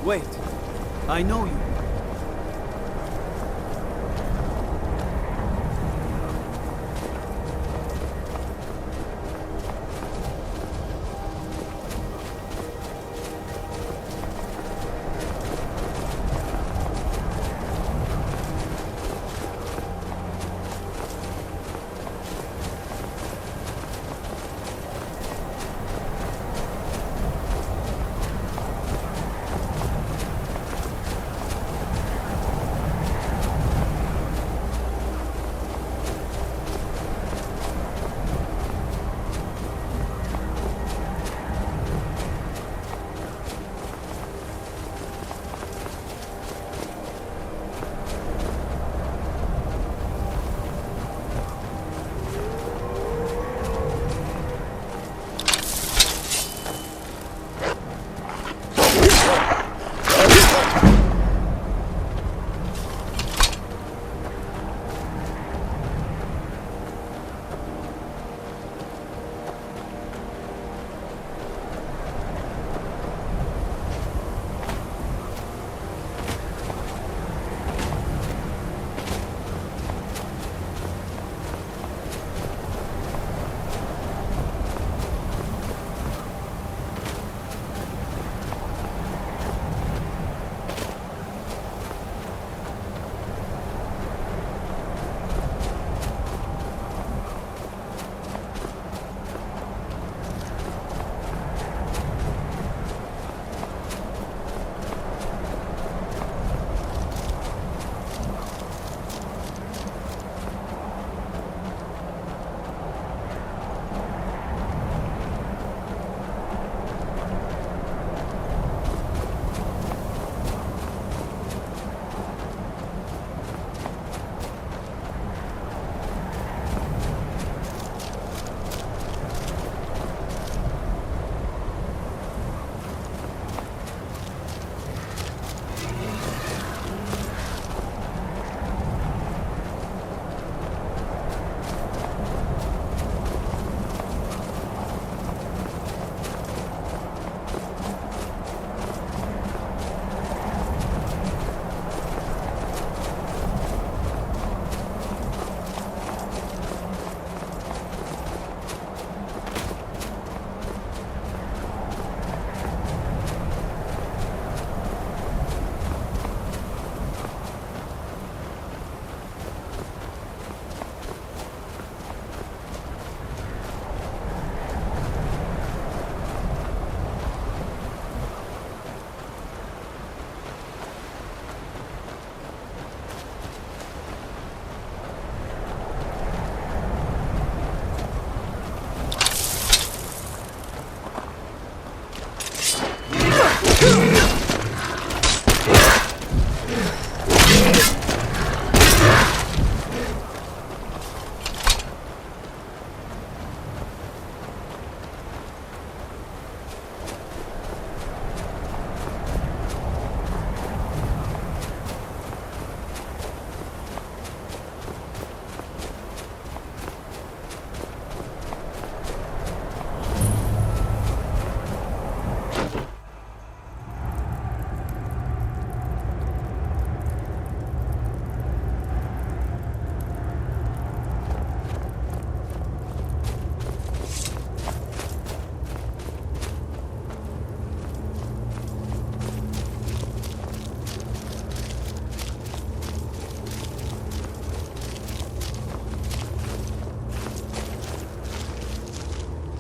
Wait, I know you.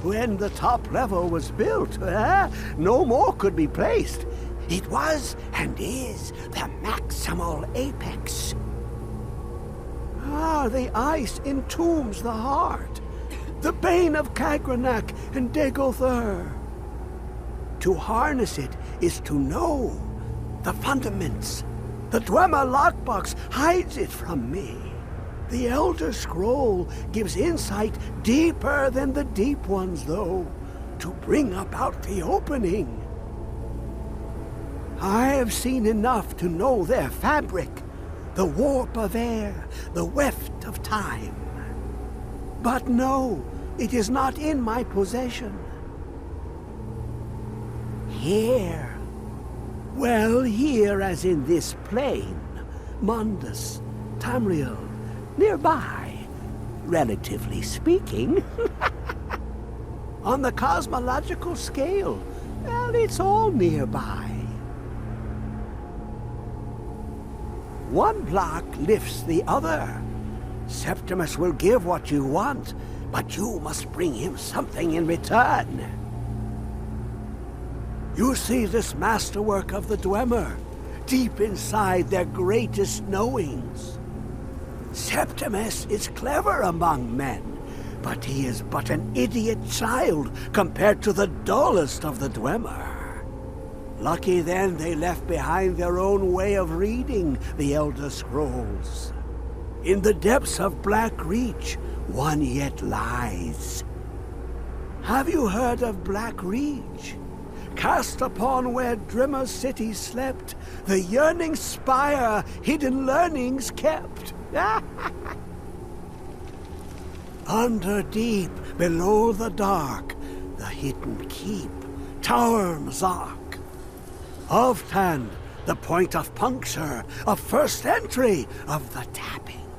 When the top level was built, no more could be placed. It was and is the maximal apex. The ice entombs the heart, the bane of Kagranak and Degolthur. To harness it is to know the fundaments. The Dwemer lockbox hides it from me. The Elder Scroll gives insight deeper than the deep ones, though, to bring about the opening. I have seen enough to know their fabric, the warp of air, the weft of time. But no, it is not in my possession. Here, Well, here as in this plain, Mundus, Tamriel, nearby, relatively speaking. On the cosmological scale, well, it's all nearby. One block lifts the other. Septimus will give what you want, but you must bring him something in return. You see this masterwork of the Dwemer, deep inside their greatest knowings. Septimus is clever among men, but he is but an idiot child compared to the dullest of the Dwemer. Lucky then they left behind their own way of reading the Elder Scrolls. In the depths of Black Reach, one yet lies. Have you heard of Black Reach? Cast upon where Drimmer's city slept, the yearning spire hidden learnings kept. Under deep, below the dark, the hidden keep, Tower Mazak. Oftan, the point of puncture, of first entry of the tapping.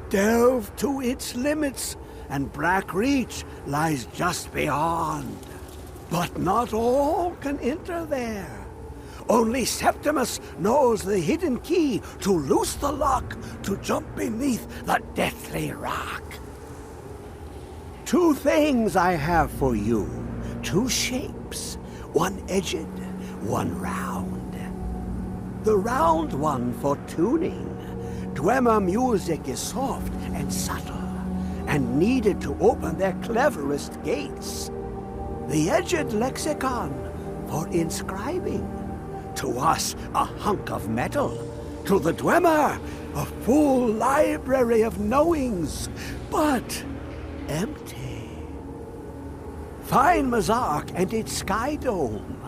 Delve to its limits, and Black Reach lies just beyond. But not all can enter there. Only Septimus knows the hidden key to loose the lock, to jump beneath the deathly rock. Two things I have for you, two shapes, one edged, one round. The round one for tuning. Dwemer music is soft and subtle, and needed to open their cleverest gates. The edged lexicon for inscribing. To us, a hunk of metal. To the Dwemer, a full library of knowings, but empty. Find Mazak and its sky dome.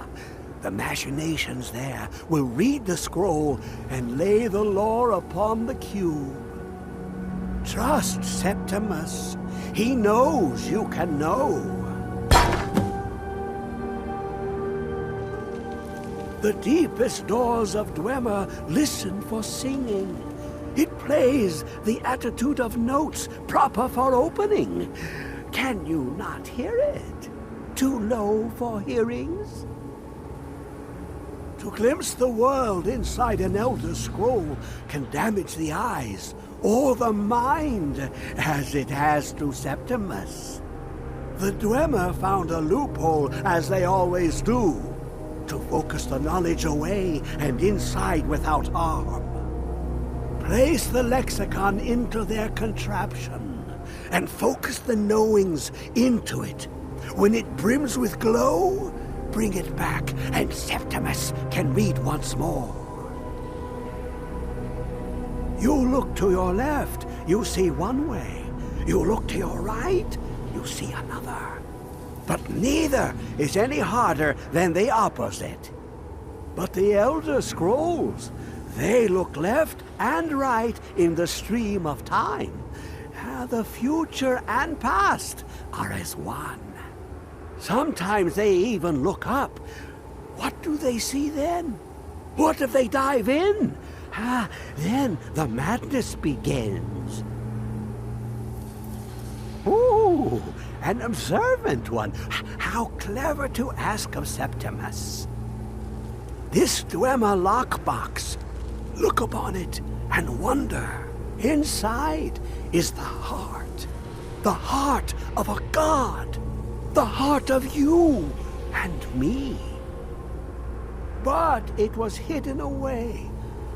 The machinations there will read the scroll and lay the lore upon the cube. Trust Septimus. He knows you can know. The deepest doors of Dwemer listen for singing. It plays the attitude of notes proper for opening. Can you not hear it? Too low for hearings? To glimpse the world inside an Elder Scroll can damage the eyes or the mind, as it has to Septimus. The Dwemer found a loophole, as they always do, to focus the knowledge away and inside without harm. Place the lexicon into their contraption, and focus the knowings into it. When it brims with glow, bring it back, and Septimus can read once more. You look to your left, you see one way. You look to your right, you see another. But neither is any harder than the opposite. But the Elder Scrolls, they look left and right in the stream of time. The future and past are as one. Sometimes they even look up. What do they see then? What if they dive in? Then the madness begins. Ooh, an observant one. How clever to ask of Septimus. This Dwemer lockbox. Look upon it and wonder. Inside is the heart of a god, the heart of you and me. But it was hidden away,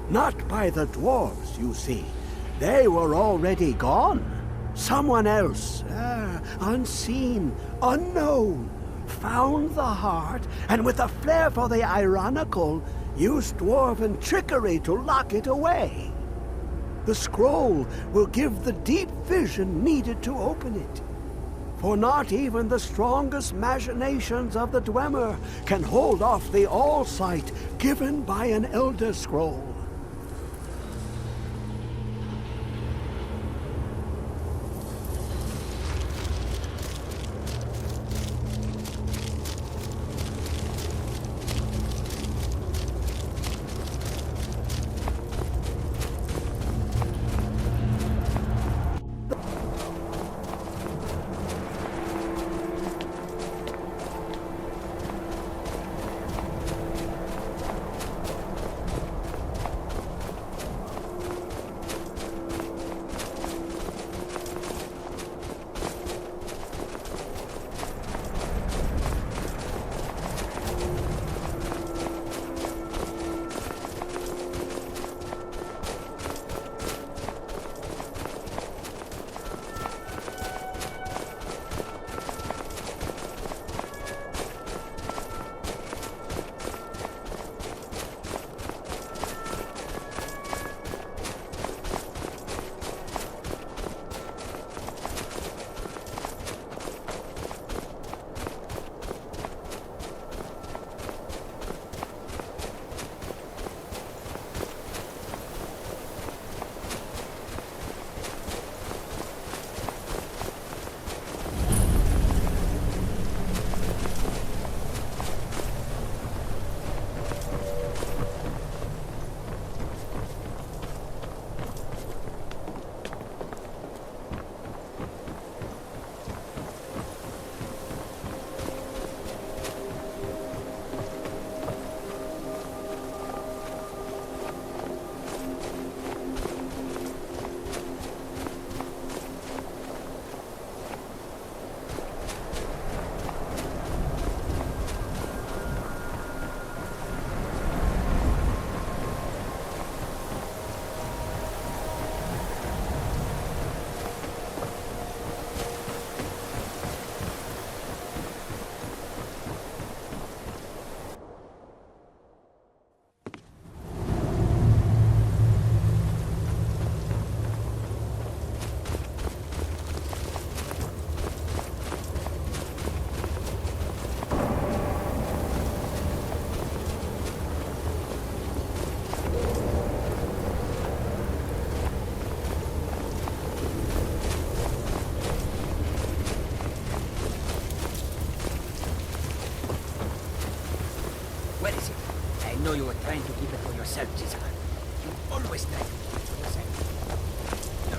not by the dwarves, you see. They were already gone. Someone else, unseen, unknown, found the heart, and with a flair for the ironical, used dwarven trickery to lock it away. The scroll will give the deep vision needed to open it. For not even the strongest machinations of the Dwemer can hold off the all-sight given by an Elder Scroll. Where is it? I know you were trying to keep it for yourself, Jessica. You always try to keep it for yourself. No.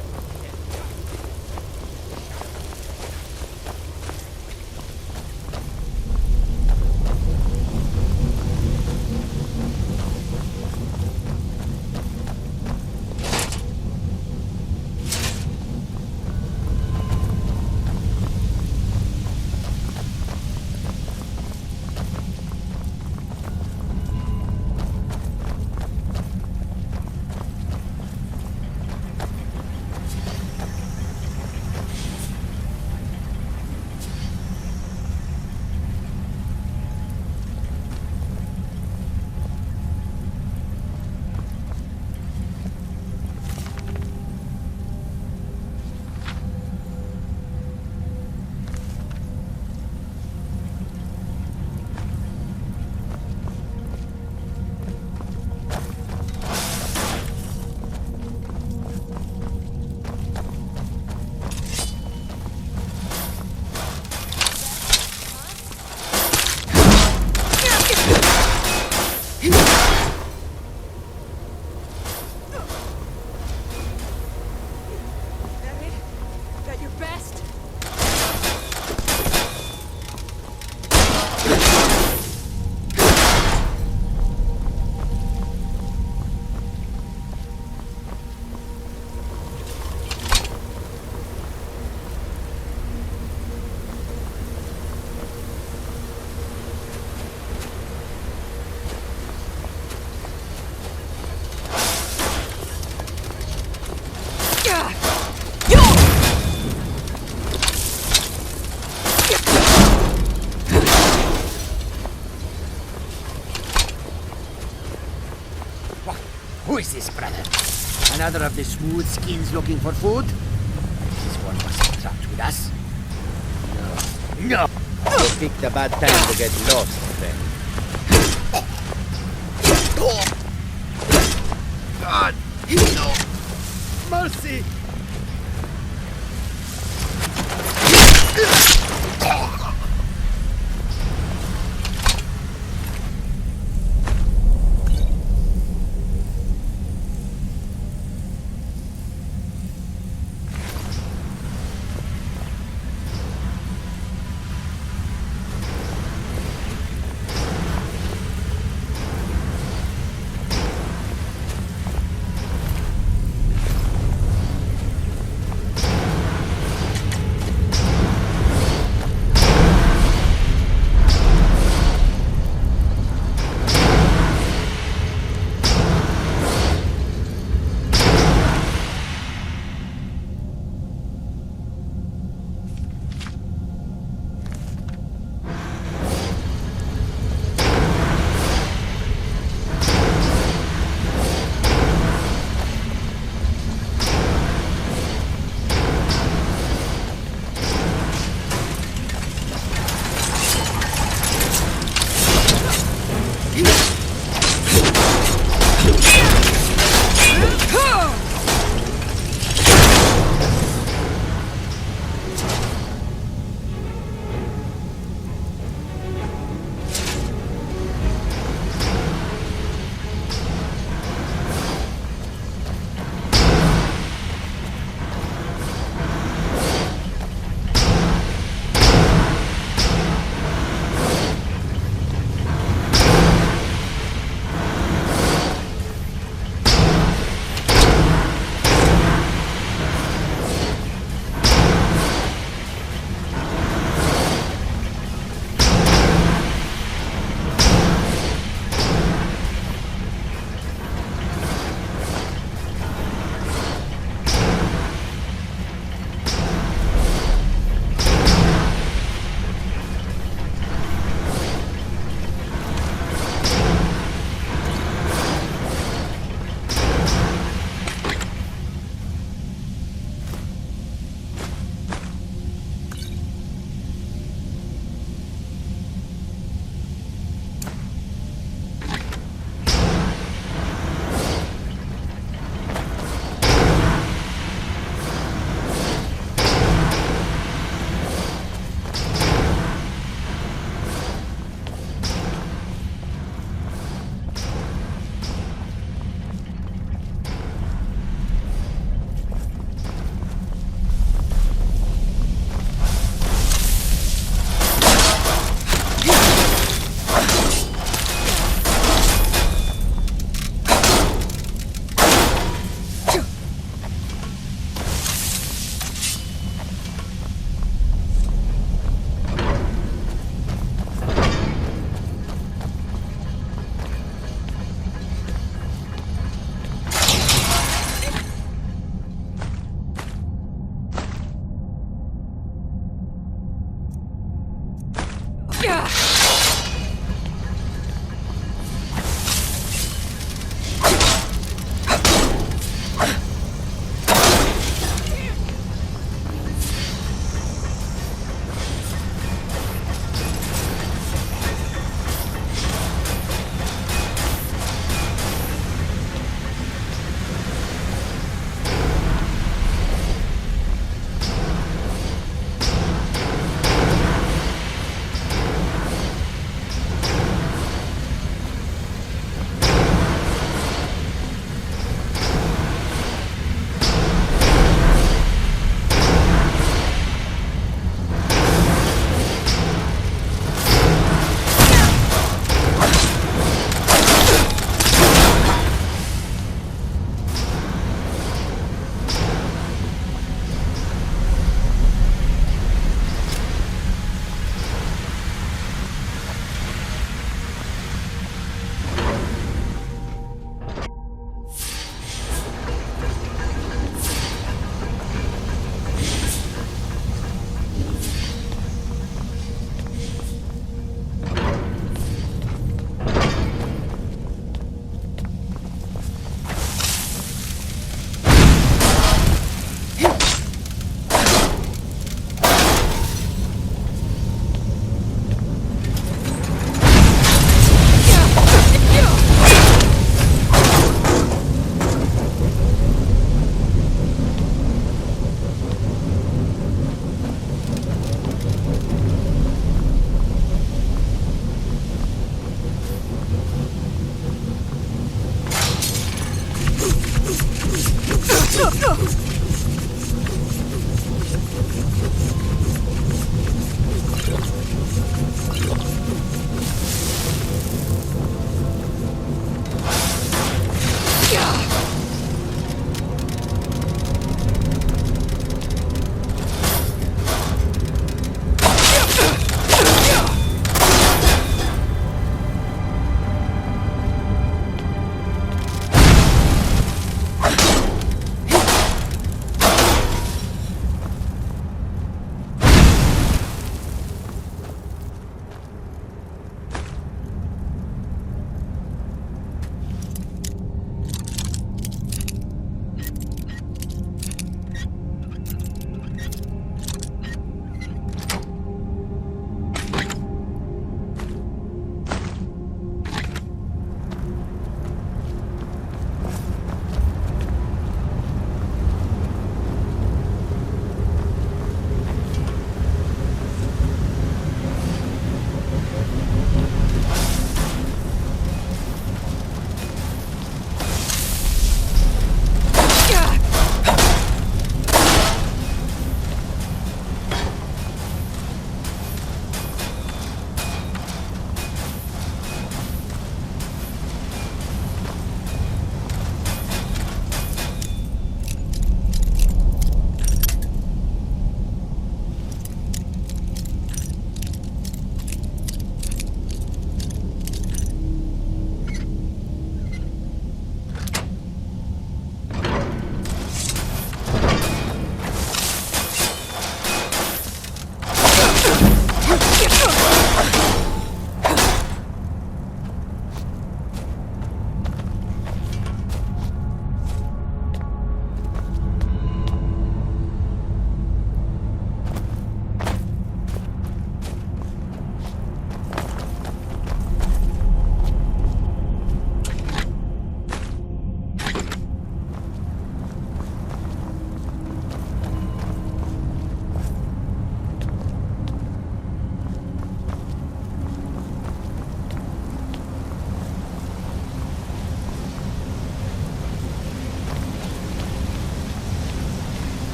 Who is this, brother? Another of the smooth skins looking for food? This one wasn't trapped with us. No. You picked a bad time to get lost, friend. God! No! Mercy!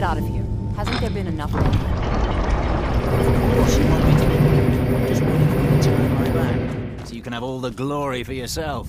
get out of here. Hasn't there been enough death? What you want me to do? Just waiting for you to turn my back, so you can have all the glory for yourself.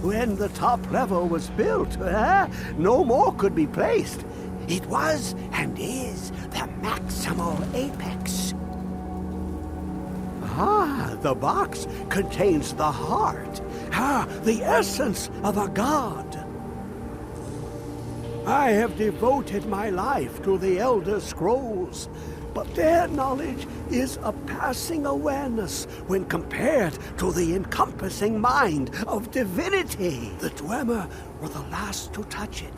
When the top level was built, no more could be placed. It was and is the maximal apex. Ah, the box contains the heart. Ah, the essence of a god. I have devoted my life to the Elder Scrolls, but their knowledge is a passing awareness when compared to the encompassing mind of divinity. The Dwemer were the last to touch it.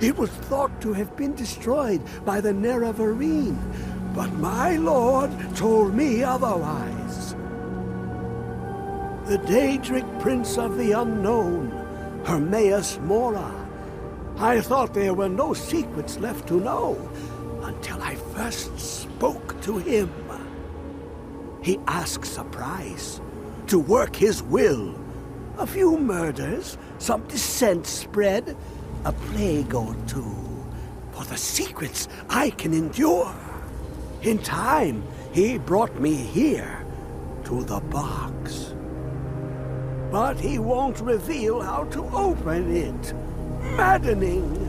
It was thought to have been destroyed by the Nerevarine, but my lord told me otherwise. The Daedric Prince of the Unknown, Hermaeus Mora. I thought there were no secrets left to know until I first spoke to him. He asks a price to work his will. A few murders, some dissent spread, a plague or two, for the secrets I can endure. In time, he brought me here, to the box. But he won't reveal how to open it. Maddening.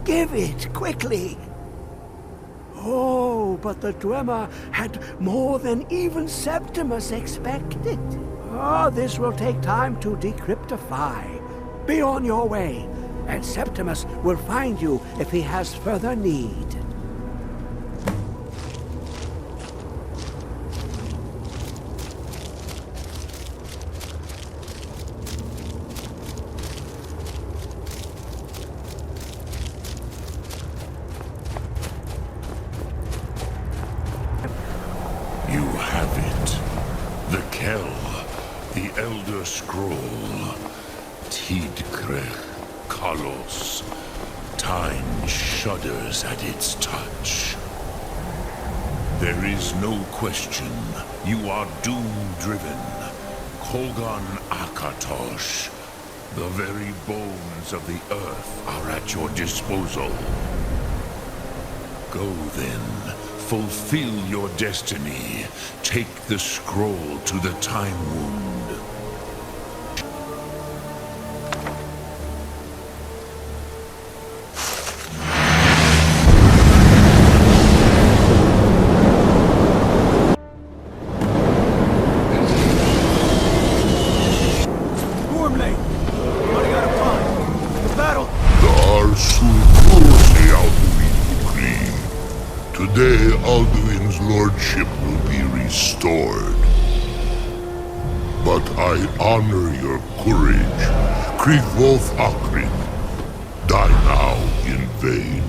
Give it, quickly. Oh, but the Dwemer had more than even Septimus expected. Oh, this will take time to decryptify. Be on your way, and Septimus will find you if he has further need. You have it. The Kell, the Elder Scroll. Tidkre, Kalos. Time shudders at its touch. There is no question. You are doom-driven. Kogan Akatosh. The very bones of the earth are at your disposal. Go then. Fulfill your destiny. Take the scroll to the Time Wound. Gormley! Running out of time. The battle! Today, Alduin's lordship will be restored. But I honor your courage. Krigvolf Akrin. Die now in vain.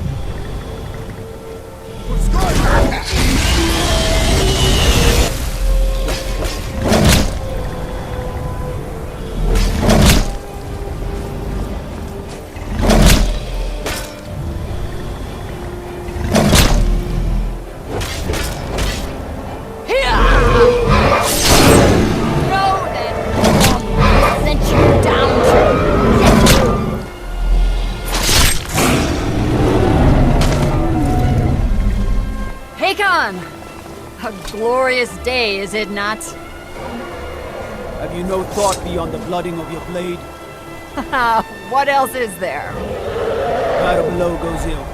A glorious day, is it not? Have you no thought beyond the blooding of your blade? What else is there? Battle below goes ill.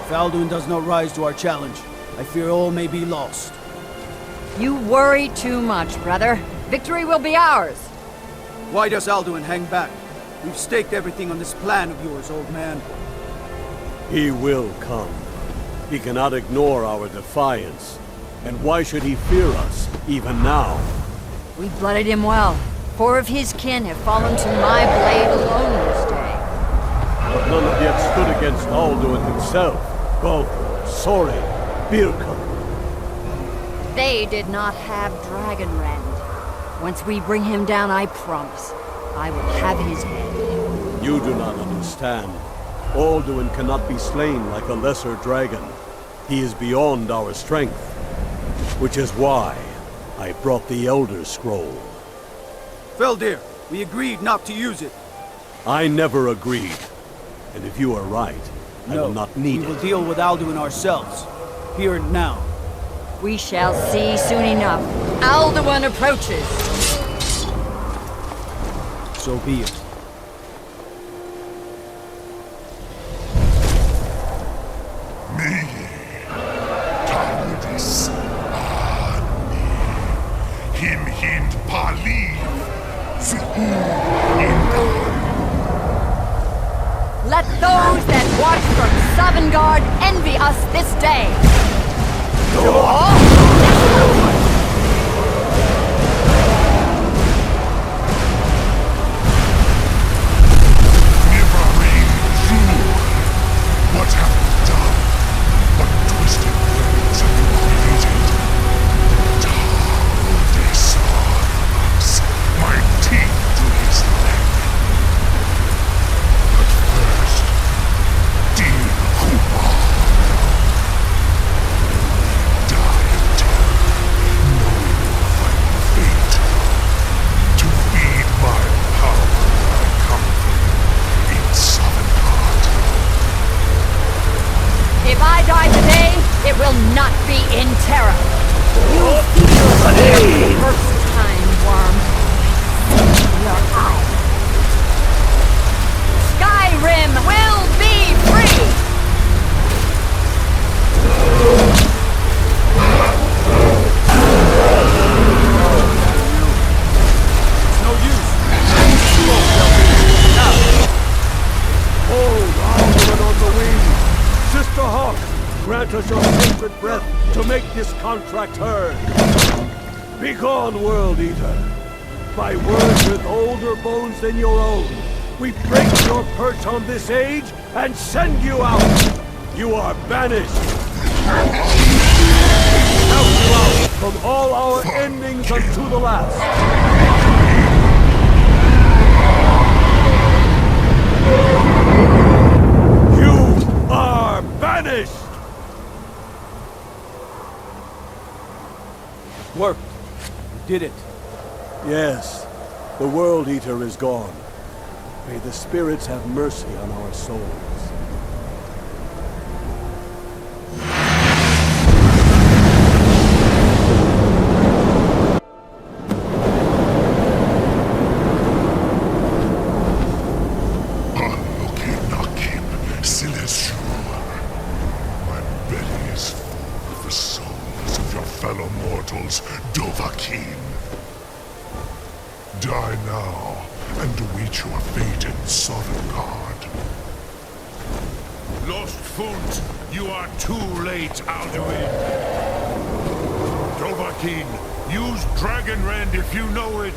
If Alduin does not rise to our challenge, I fear all may be lost. You worry too much, brother. Victory will be ours. Why does Alduin hang back? We've staked everything on this plan of yours, old man. He will come. He cannot ignore our defiance. And why should he fear us, even now? We blooded him well. 4 of his kin have fallen to my blade alone this day. But none have yet stood against Alduin himself. Both Sori, Birka. They did not have Dragonrend. Once we bring him down, I promise, I will have his head. You do not understand. Alduin cannot be slain like a lesser dragon. He is beyond our strength. Which is why I brought the Elder Scroll. Feldir, we agreed not to use it. I never agreed. And if you are right, I will not need we it. will deal with Alduin ourselves. Here and now. We shall see soon enough. Alduin approaches. So be it. Him hind paliv. Let those that watch from Sovngarde envy us this day. What have you done? What twisted words have you created? Desarmax, my teeth to his neck. But first, dear Kumar, die of terror, knowing your final fate. To feed my power I come for you in Sovngarde. If I die today, it will not be in terror. You feel for the first time, worm. Your eye. Skyrim will be free! No use. Hold Alduin on the wing! Sister Hawk, grant us your sacred breath to make this contract heard. Begone, World-Eater. By words with older bones than your own, we break your perch on this age and send you out. You are banished. Count you out from all our endings unto the last. You are banished! Worked. We did it. Yes, the World-Eater is gone. May the spirits have mercy on our souls. Nakim, Silesur. My belly is full of the souls of your fellow mortals, Dovahkiin. Die now, and await your fate in Sovngarde. Lost Fund, you are too late, Alduin. Dovahkiin, use Dragonrend if you know it.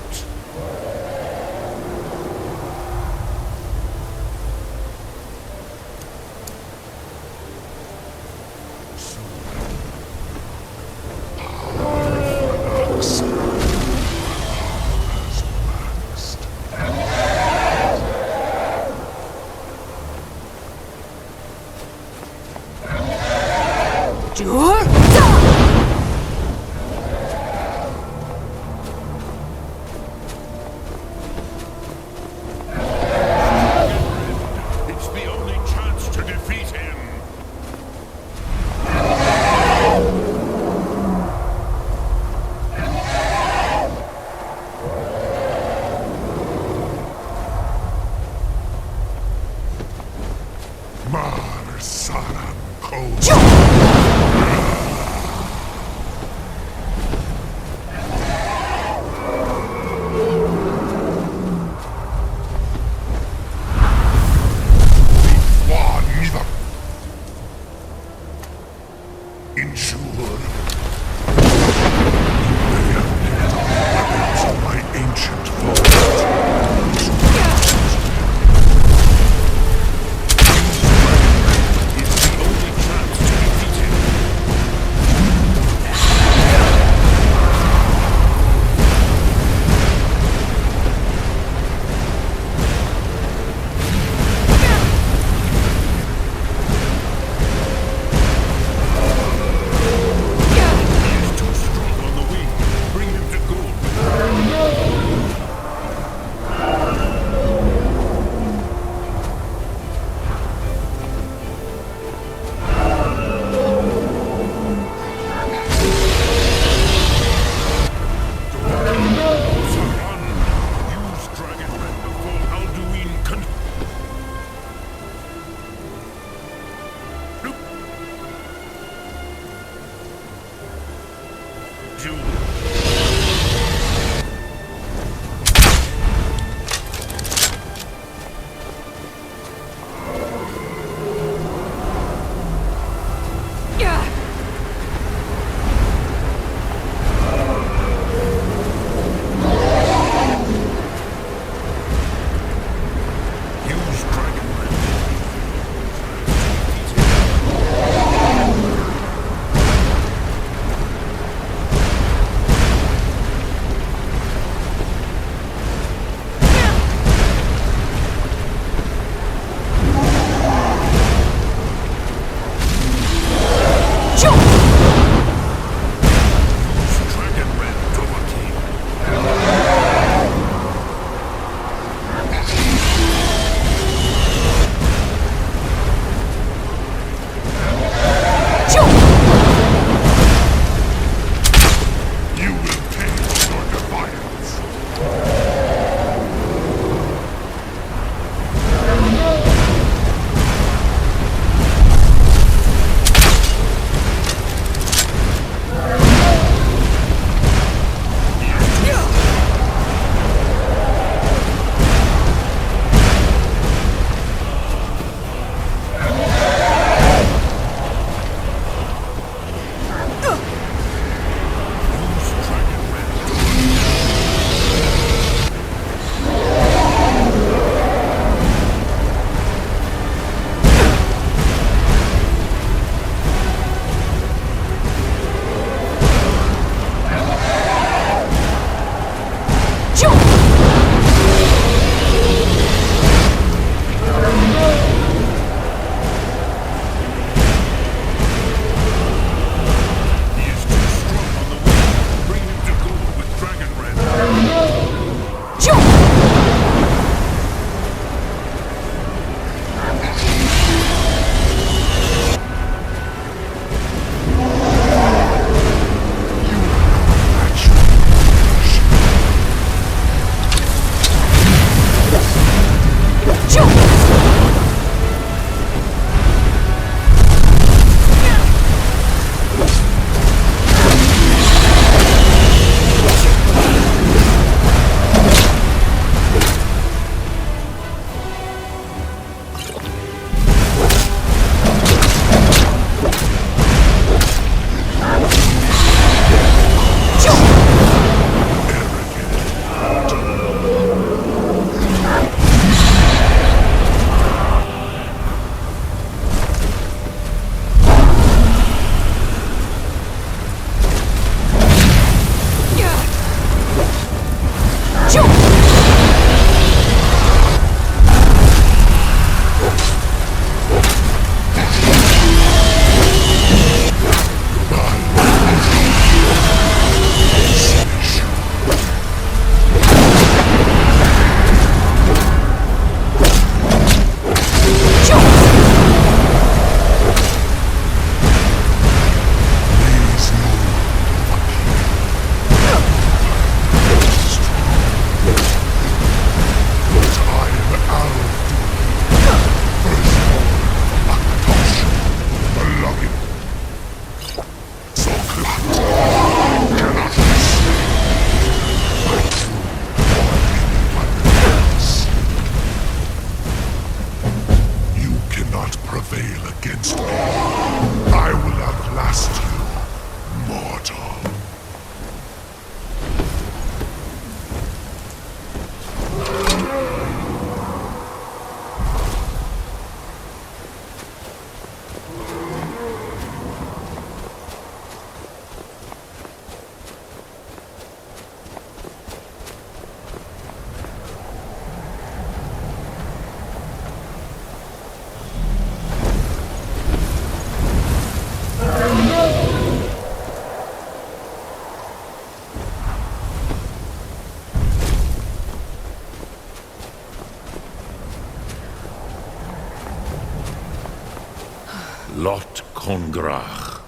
Lot Congrach.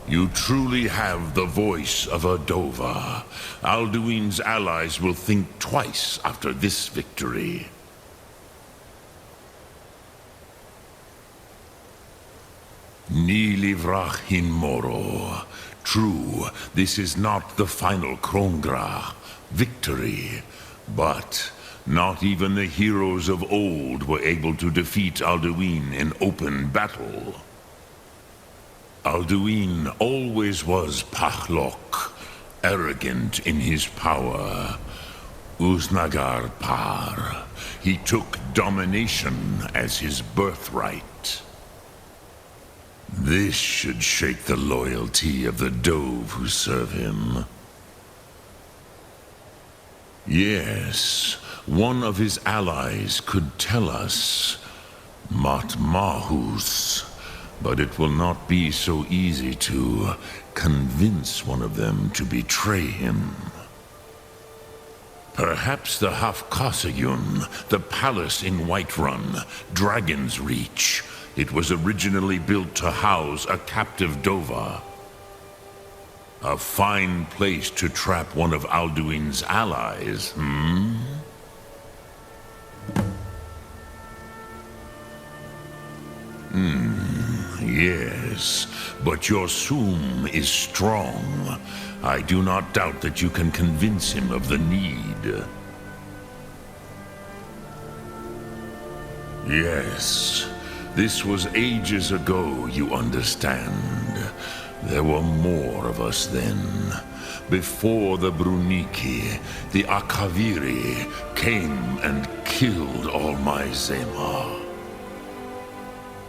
You truly have the voice of a Dova. Alduin's allies will think twice after this victory. Ni livrach in moro. True, this is not the final Krongra victory, but not even the heroes of old were able to defeat Alduin in open battle. Alduin always was Pachlok, arrogant in his power. Uznagar Par. He took domination as his birthright. This should shake the loyalty of the Dove who serve him. Yes, one of his allies could tell us. Matmahus. But it will not be so easy to convince one of them to betray him. Perhaps the Hafkasayun, the palace in Whiterun, Dragon's Reach. It was originally built to house a captive Dova. A fine place to trap one of Alduin's allies, Yes, but your Sum is strong. I do not doubt that you can convince him of the need. Yes, this was ages ago, you understand. There were more of us then. Before the Bruniki, the Akaviri came and killed all my Zema.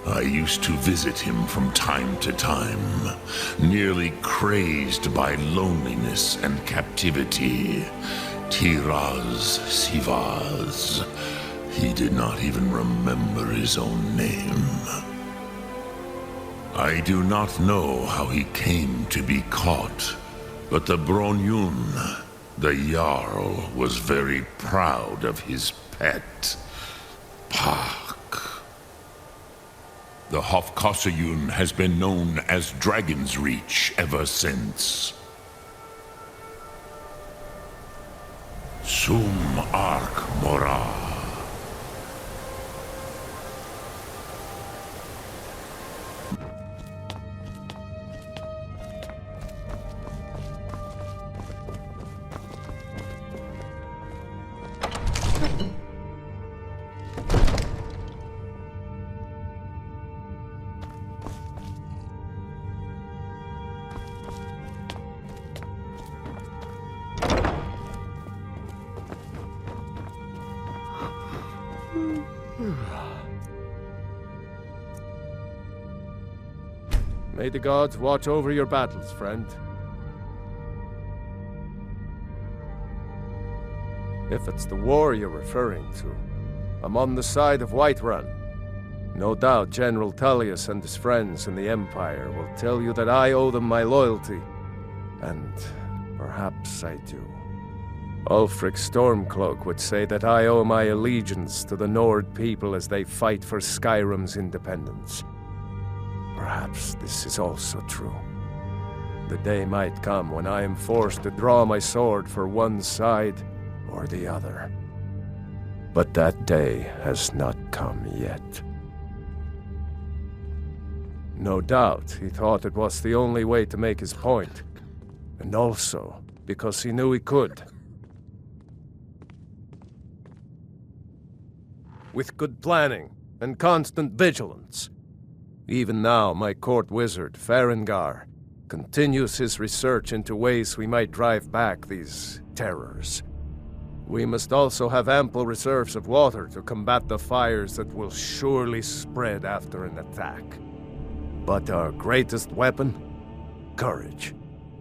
I used to visit him from time to time, nearly crazed by loneliness and captivity. Tiraz Sivaz. He did not even remember his own name. I do not know how he came to be caught, but the Bronyun, the Jarl, was very proud of his pet, Pak. The Hofkasayun has been known as Dragon's Reach ever since. Sum Ark Morah. May the gods watch over your battles, friend. If it's the war you're referring to, I'm on the side of Whiterun. No doubt General Tullius and his friends in the Empire will tell you that I owe them my loyalty. And perhaps I do. Ulfric Stormcloak would say that I owe my allegiance to the Nord people as they fight for Skyrim's independence. Perhaps this is also true. The day might come when I am forced to draw my sword for one side or the other. But that day has not come yet. No doubt he thought it was the only way to make his point, and also because he knew he could. With good planning and constant vigilance. Even now, my court wizard, Farengar, continues his research into ways we might drive back these terrors. We must also have ample reserves of water to combat the fires that will surely spread after an attack. But our greatest weapon? Courage.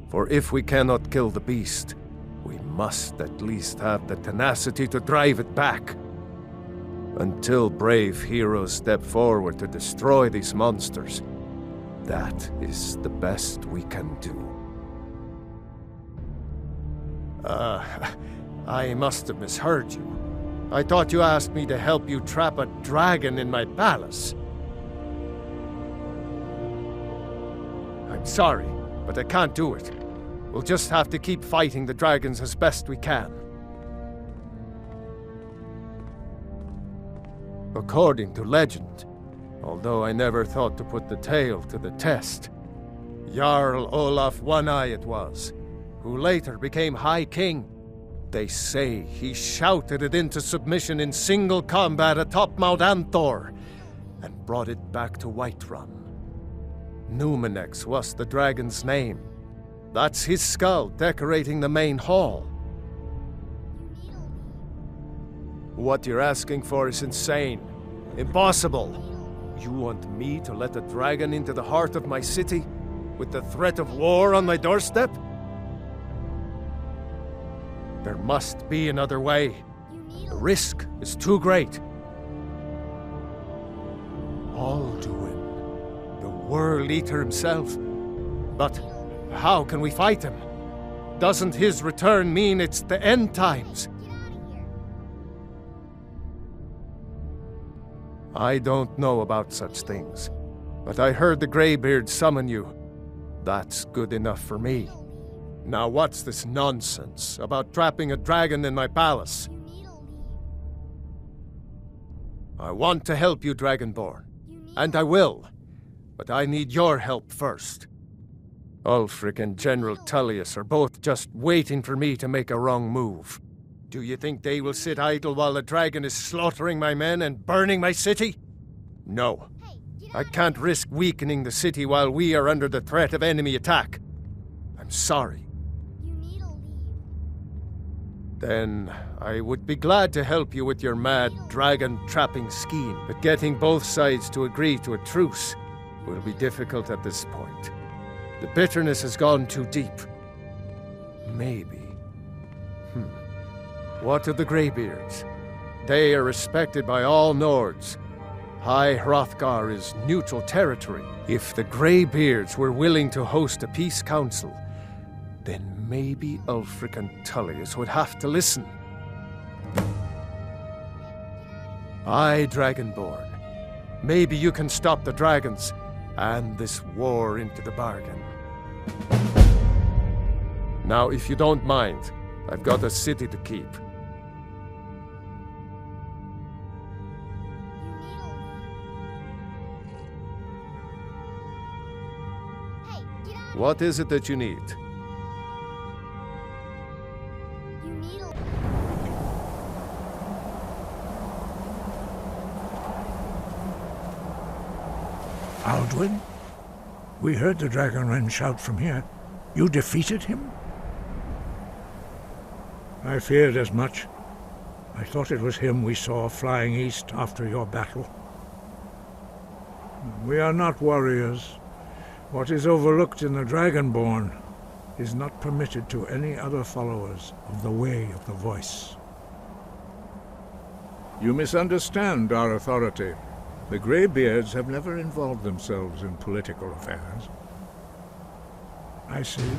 For if we cannot kill the beast, we must at least have the tenacity to drive it back. Until brave heroes step forward to destroy these monsters, that is the best we can do. I must have misheard you. I thought you asked me to help you trap a dragon in my palace. I'm sorry, but I can't do it. We'll just have to keep fighting the dragons as best we can. According to legend, although I never thought to put the tale to the test, Jarl Olaf One-Eye it was, who later became High King. They say he shouted it into submission in single combat atop Mount Anthor, and brought it back to Whiterun. Numenex was the dragon's name. That's his skull decorating the main hall. What you're asking for is insane. Impossible. You want me to let a dragon into the heart of my city, with the threat of war on my doorstep? There must be another way. The risk is too great. Alduin, the World-Eater himself. But how can we fight him? Doesn't his return mean it's the end times? I don't know about such things, but I heard the Greybeard summon you. That's good enough for me. Now what's this nonsense about trapping a dragon in my palace? I want to help you, Dragonborn, and I will, but I need your help first. Ulfric and General Tullius are both just waiting for me to make a wrong move. Do you think they will sit idle while the dragon is slaughtering my men and burning my city? No. I can't risk weakening the city while we are under the threat of enemy attack. I'm sorry. Then I would be glad to help you with your mad dragon-trapping scheme, but getting both sides to agree to a truce will be difficult at this point. The bitterness has gone too deep. Maybe. What of the Greybeards? They are respected by all Nords. High Hrothgar is neutral territory. If the Greybeards were willing to host a peace council, then maybe Ulfric and Tullius would have to listen. Aye, Dragonborn. Maybe you can stop the dragons, and this war into the bargain. Now, if you don't mind, I've got a city to keep. What is it that you need? Alduin? We heard the Dragonren shout from here. You defeated him? I feared as much. I thought it was him we saw flying east after your battle. We are not warriors. What is overlooked in the Dragonborn is not permitted to any other followers of the Way of the Voice. You misunderstand our authority. The Greybeards have never involved themselves in political affairs. I see.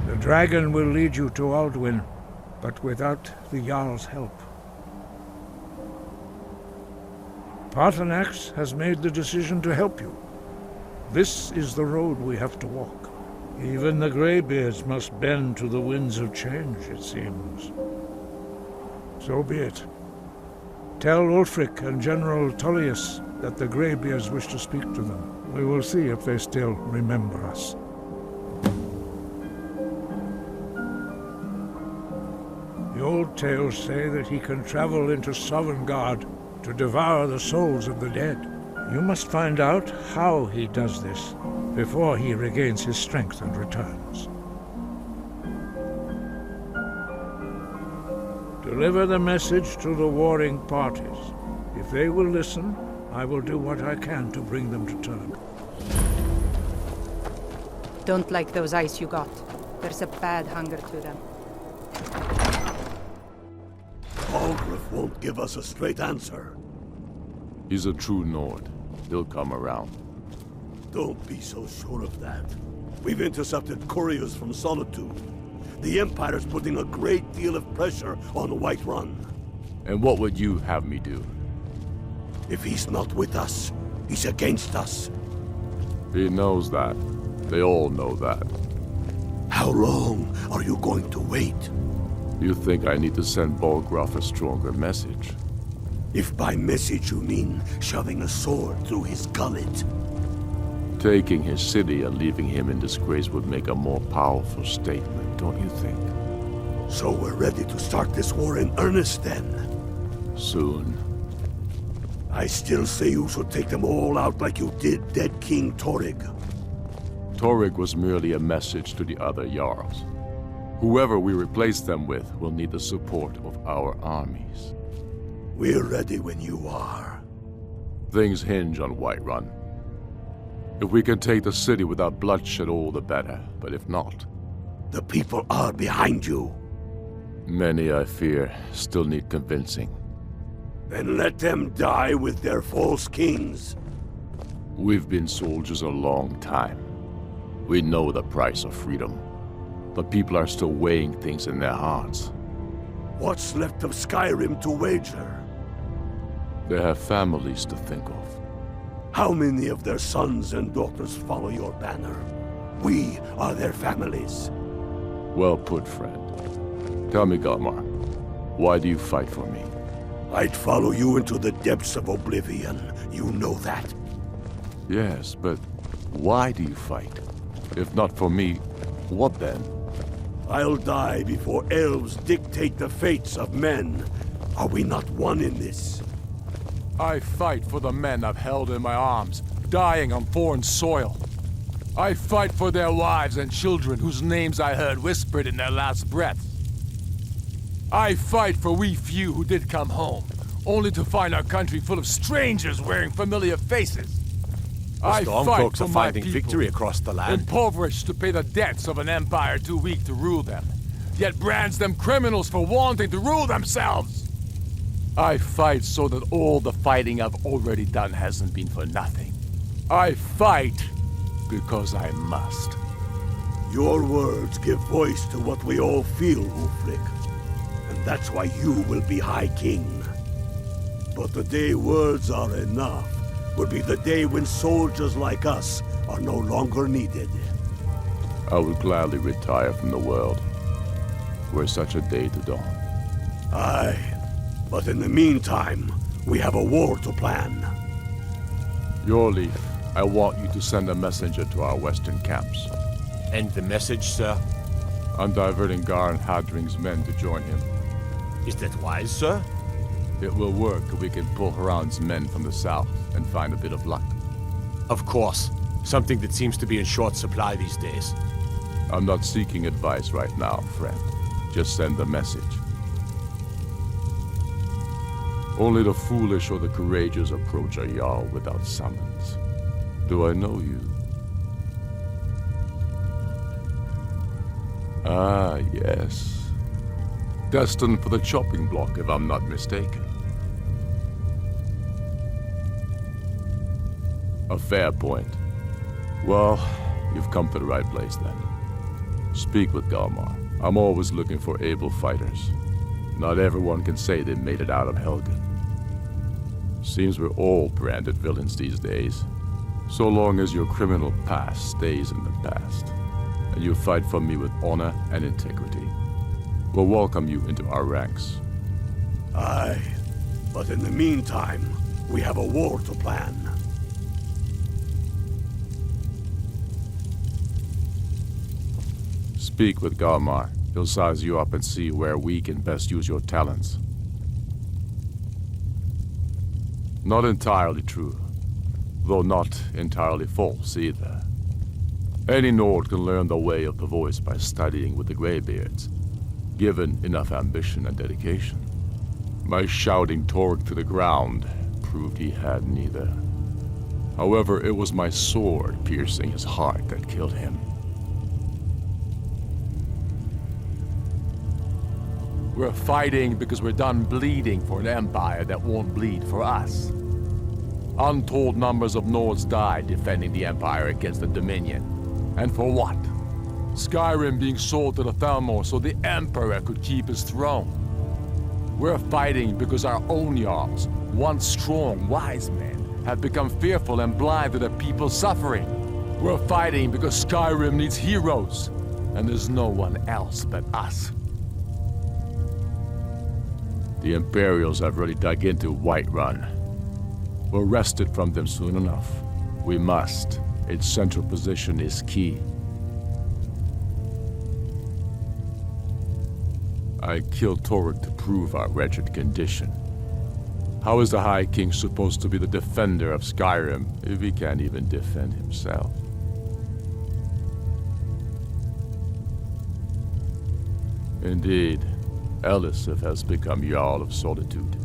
The dragon will lead you to Alduin, but without the Jarl's help. Paarthurnax has made the decision to help you. This is the road we have to walk. Even the Greybeards must bend to the winds of change, it seems. So be it. Tell Ulfric and General Tullius that the Greybeards wish to speak to them. We will see if they still remember us. The old tales say that he can travel into Sovngarde to devour the souls of the dead. You must find out how he does this before he regains his strength and returns. Deliver the message to the warring parties. If they will listen, I will do what I can to bring them to terms. Don't like those eyes you got. There's a bad hunger to them. Aldrich won't give us a straight answer. He's a true Nord. He'll come around. Don't be so sure of that. We've intercepted couriers from Solitude. The Empire's putting a great deal of pressure on Whiterun. And what would you have me do? If he's not with us, he's against us. He knows that. They all know that. How long are you going to wait? You think I need to send Bolgraf a stronger message? If by message you mean shoving a sword through his gullet. Taking his city and leaving him in disgrace would make a more powerful statement, don't you think? So we're ready to start this war in earnest then? Soon. I still say you should take them all out like you did dead King Torrig. Torrig was merely a message to the other Jarls. Whoever we replace them with will need the support of our armies. We're ready when you are. Things hinge on Whiterun. If we can take the city without bloodshed, all the better. But if not... The people are behind you. Many, I fear, still need convincing. Then let them die with their false kings. We've been soldiers a long time. We know the price of freedom. But people are still weighing things in their hearts. What's left of Skyrim to wager? They have families to think of. How many of their sons and daughters follow your banner? We are their families. Well put, friend. Tell me, Galmar, why do you fight for me? I'd follow you into the depths of Oblivion. You know that. Yes, but why do you fight? If not for me, what then? I'll die before elves dictate the fates of men. Are we not one in this? I fight for the men I've held in my arms, dying on foreign soil. I fight for their wives and children whose names I heard whispered in their last breath. I fight for we few who did come home, only to find our country full of strangers wearing familiar faces. I fight for my people, victory across the land. Impoverished to pay the debts of an empire too weak to rule them, yet brands them criminals for wanting to rule themselves. I fight so that all the fighting I've already done hasn't been for nothing. I fight because I must. Your words give voice to what we all feel, Ulfric. And that's why you will be High King. But the day words are enough will be the day when soldiers like us are no longer needed. I would gladly retire from the world, were such a day to dawn. Aye. But in the meantime, we have a war to plan. Your Leaf, I want you to send a messenger to our western camps. And the message, sir? I'm diverting Garn Hadring's men to join him. Is that wise, sir? It will work if we can pull Haran's men from the south and find a bit of luck. Of course. Something that seems to be in short supply these days. I'm not seeking advice right now, friend. Just send the message. Only the foolish or the courageous approach a Jarl without summons. Do I know you? Ah, yes. Destined for the chopping block, if I'm not mistaken. A fair point. Well, you've come to the right place then. Speak with Galmar. I'm always looking for able fighters. Not everyone can say they made it out of Helgen. Seems we're all branded villains these days. So long as your criminal past stays in the past, and you fight for me with honor and integrity, we'll welcome you into our ranks. Aye, but in the meantime, we have a war to plan. Speak with Galmar. He'll size you up and see where we can best use your talents. Not entirely true, though not entirely false either. Any Nord can learn the way of the voice by studying with the Greybeards, given enough ambition and dedication. My shouting Torg to the ground proved he had neither. However, it was my sword piercing his heart that killed him. We're fighting because we're done bleeding for an empire that won't bleed for us. Untold numbers of Nords died defending the empire against the Dominion. And for what? Skyrim being sold to the Thalmor so the emperor could keep his throne. We're fighting because our own Jarls, once strong, wise men, have become fearful and blind to the people's suffering. We're fighting because Skyrim needs heroes, and there's no one else but us. The Imperials have really dug into Whiterun. We'll wrest it from them soon enough. We must. Its central position is key. I killed Toruk to prove our wretched condition. How is the High King supposed to be the defender of Skyrim if he can't even defend himself? Indeed, Elisif has become Jarl of Solitude.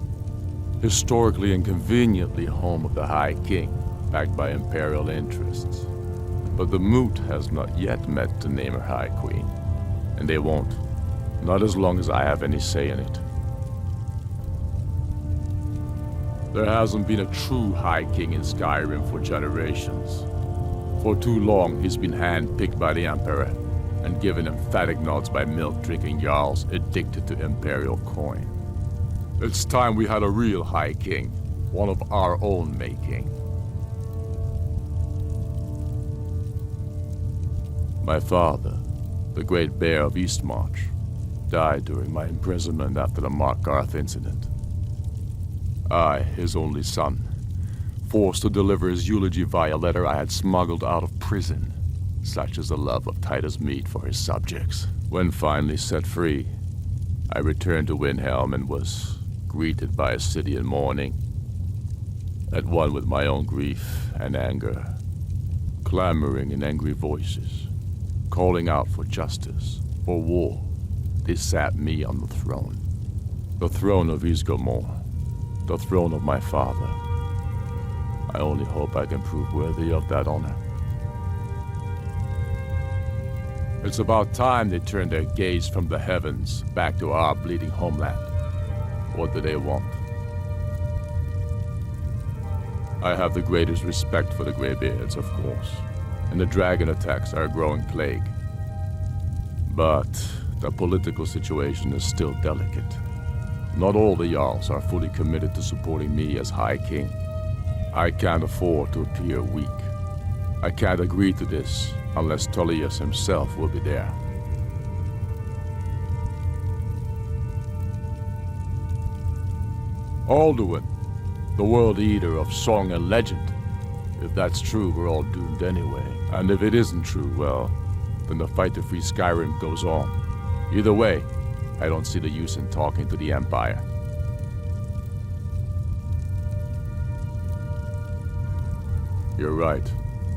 Historically and conveniently home of the High King, backed by Imperial interests. But the Moot has not yet met to name her High Queen. And they won't. Not as long as I have any say in it. There hasn't been a true High King in Skyrim for generations. For too long, he's been hand-picked by the Emperor and given emphatic nods by milk-drinking Jarls addicted to Imperial coin. It's time we had a real High King, one of our own making. My father, the Great Bear of Eastmarch, died during my imprisonment after the Markarth incident. I, his only son, forced to deliver his eulogy via letter I had smuggled out of prison. Such is the love of Titus meat for his subjects. When finally set free, I returned to Windhelm and was greeted by a city in mourning, at one with my own grief and anger, clamoring in angry voices, calling out for justice, for war. They sat me on the throne of Ysgramor, the throne of my father. I only hope I can prove worthy of that honor. It's about time they turned their gaze from the heavens back to our bleeding homeland. What do they want? I have the greatest respect for the Greybeards, of course, and the dragon attacks are a growing plague. But the political situation is still delicate. Not all the Jarls are fully committed to supporting me as High King. I can't afford to appear weak. I can't agree to this unless Tullius himself will be there. Alduin, the World-Eater of song and legend. If that's true, we're all doomed anyway. And if it isn't true, well, then the fight to free Skyrim goes on. Either way, I don't see the use in talking to the Empire. You're right.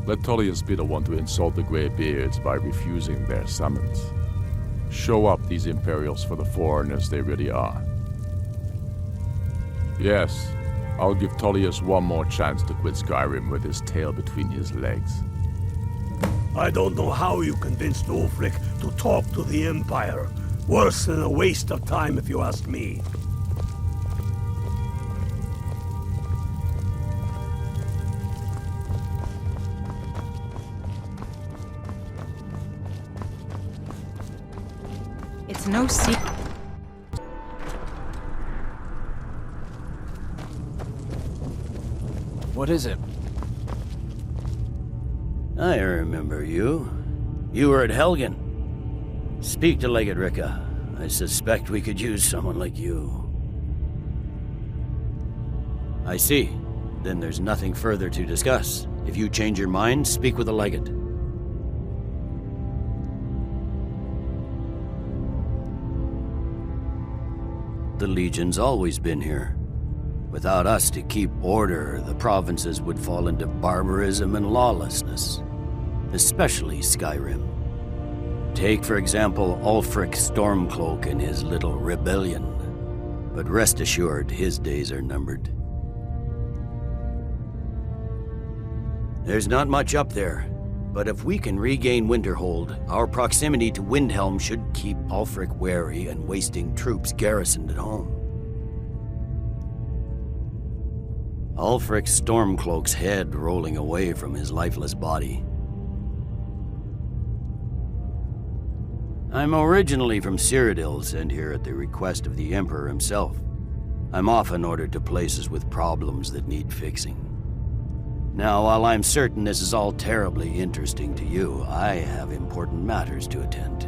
Let Tullius be the one to insult the Greybeards by refusing their summons. Show up these Imperials for the foreigners they really are. Yes, I'll give Tullius one more chance to quit Skyrim with his tail between his legs. I don't know how you convinced Ulfric to talk to the Empire. Worse than a waste of time, if you ask me. It's no secret. What is it? I remember you. You were at Helgen. Speak to Legate Ricka. I suspect we could use someone like you. I see. Then there's nothing further to discuss. If you change your mind, speak with the Legate. The Legion's always been here. Without us to keep order, the provinces would fall into barbarism and lawlessness. Especially Skyrim. Take, for example, Ulfric Stormcloak and his little rebellion. But rest assured, his days are numbered. There's not much up there, but if we can regain Winterhold, our proximity to Windhelm should keep Ulfric wary and wasting troops garrisoned at home. Ulfric Stormcloak's head rolling away from his lifeless body. I'm originally from Cyrodiil, sent here at the request of the Emperor himself. I'm often ordered to places with problems that need fixing. Now, while I'm certain this is all terribly interesting to you, I have important matters to attend.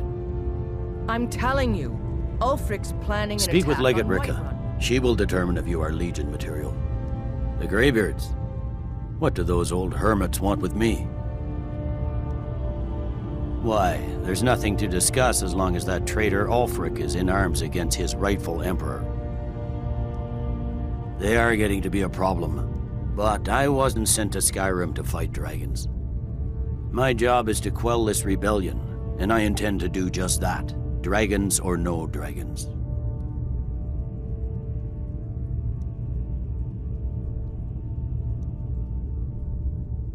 I'm telling you, Ulfric's planning an Speak with attack Legate on Ricka. Whiterun. She will determine if you are Legion material. The Greybeards. What do those old hermits want with me? Why, there's nothing to discuss as long as that traitor Ulfric is in arms against his rightful emperor. They are getting to be a problem, but I wasn't sent to Skyrim to fight dragons. My job is to quell this rebellion, and I intend to do just that, dragons or no dragons.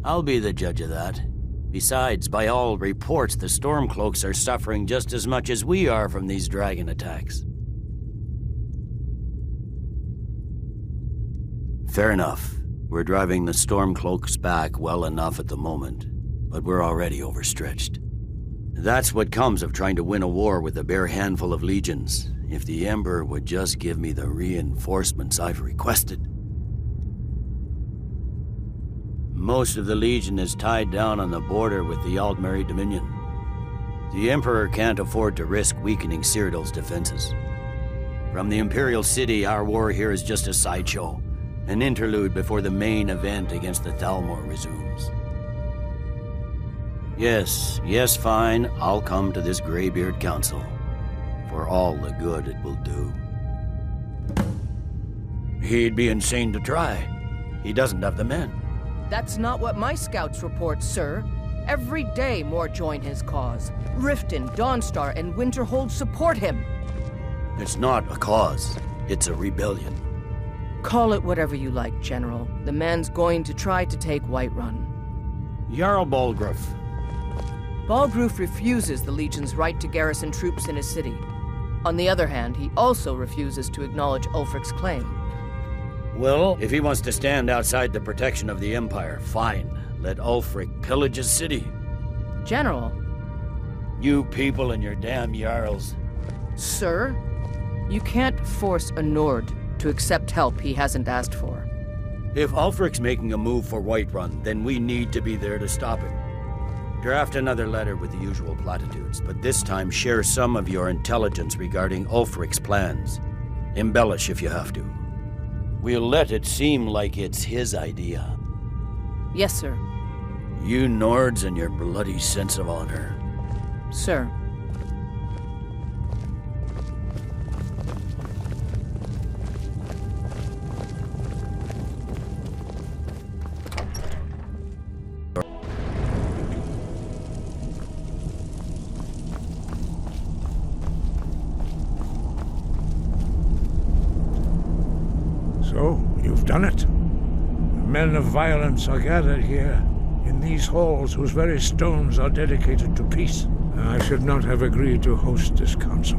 I'll be the judge of that. Besides, by all reports, the Stormcloaks are suffering just as much as we are from these dragon attacks. Fair enough. We're driving the Stormcloaks back well enough at the moment, but we're already overstretched. That's what comes of trying to win a war with a bare handful of legions. If the Emperor would just give me the reinforcements I've requested. Most of the Legion is tied down on the border with the Aldmeri Dominion. The Emperor can't afford to risk weakening Cyrodiil's defenses. From the Imperial City, our war here is just a sideshow, an interlude before the main event against the Thalmor resumes. Yes, fine, I'll come to this Greybeard Council, for all the good it will do. He'd be insane to try. He doesn't have the men. That's not what my scouts report, sir. Every day more join his cause. Riften, Dawnstar, and Winterhold support him. It's not a cause. It's a rebellion. Call it whatever you like, General. The man's going to try to take Whiterun. Jarl Balgruuf. Balgruuf refuses the Legion's right to garrison troops in his city. On the other hand, he also refuses to acknowledge Ulfric's claim. Well, if he wants to stand outside the protection of the Empire, fine. Let Ulfric pillage his city. General. You people and your damn Jarls. Sir, you can't force a Nord to accept help he hasn't asked for. If Ulfric's making a move for Whiterun, then we need to be there to stop him. Draft another letter with the usual platitudes, but this time share some of your intelligence regarding Ulfric's plans. Embellish if you have to. We'll let it seem like it's his idea. Yes, sir. You Nords and your bloody sense of honor. Sir. So, you've done it. Men of violence are gathered here, in these halls whose very stones are dedicated to peace. I should not have agreed to host this council.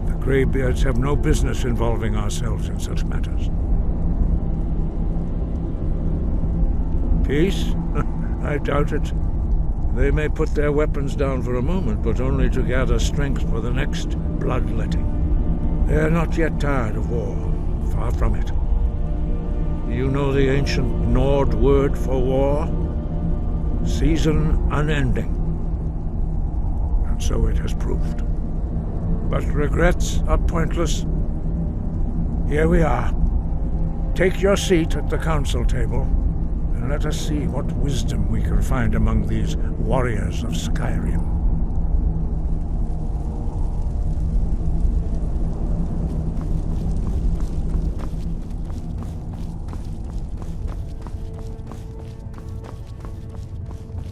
The Greybeards have no business involving ourselves in such matters. Peace? I doubt it. They may put their weapons down for a moment, but only to gather strength for the next bloodletting. They are not yet tired of war. Far from it. You know the ancient Nord word for war? Season unending. And so it has proved. But regrets are pointless. Here we are. Take your seat at the council table, and let us see what wisdom we can find among these warriors of Skyrim.